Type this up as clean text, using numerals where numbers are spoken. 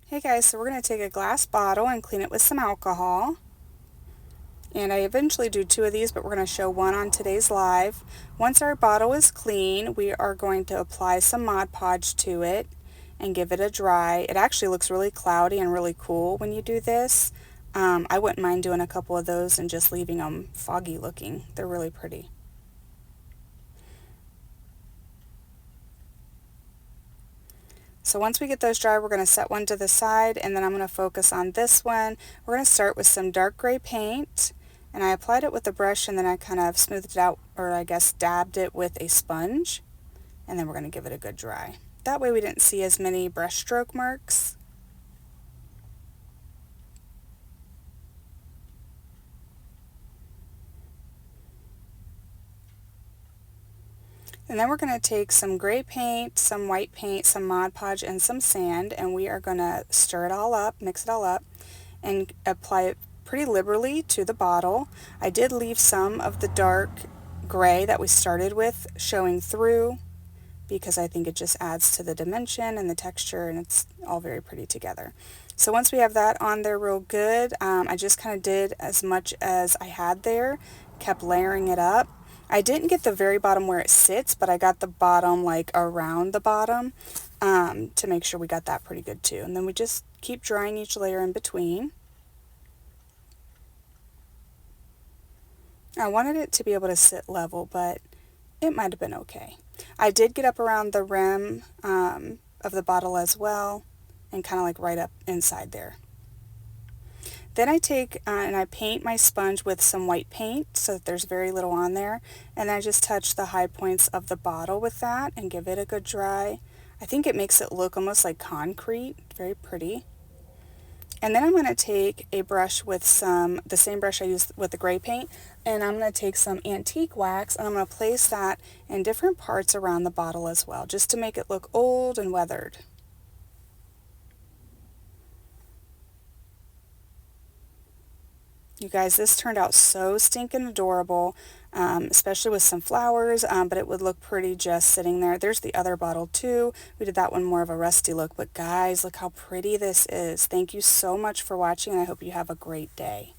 Hey guys, so we're going to take a glass bottle and clean it with some alcohol. And I eventually do 2 of these, but we're going to show one on today's live. Once our bottle is clean, we are going to apply some Mod Podge to it and give it a dry. It actually looks really cloudy and really cool when you do this. I wouldn't mind doing a couple of those and just leaving them foggy looking. They're really pretty. So once we get those dry, we're going to set one to the side, and then I'm going to focus on this one. We're going to start with some dark gray paint, and I applied it with a brush, and then I kind of smoothed it out, or I guess dabbed it with a sponge, and then we're going to give it a good dry. That way we didn't see as many brush stroke marks. And then we're going to take some gray paint, some white paint, some Mod Podge, and some sand, and we are going to stir it all up, mix it all up, and apply it pretty liberally to the bottle. I did leave some of the dark gray that we started with showing through because I think it just adds to the dimension and the texture, and it's all very pretty together. So once we have that on there real good, I just kind of did as much as I had there, kept layering it up. I didn't get the very bottom where it sits, but I got the bottom like around the bottom to make sure we got that pretty good too. And then we just keep drying each layer in between. I wanted it to be able to sit level, but it might have been okay. I did get up around the rim of the bottle as well, and kind of like right up inside there. Then I take and I paint my sponge with some white paint so that there's very little on there, and I just touch the high points of the bottle with that and give it a good dry. I think it makes it look almost like concrete, very pretty. And then I'm going to take a brush with the same brush I used with the gray paint, and I'm going to take some antique wax, and I'm going to place that in different parts around the bottle as well, just to make it look old and weathered. You guys, this turned out so stinking adorable, especially with some flowers, but it would look pretty just sitting there. There's the other bottle too. We did that one more of a rusty look, but guys, look how pretty this is. Thank you so much for watching, and I hope you have a great day.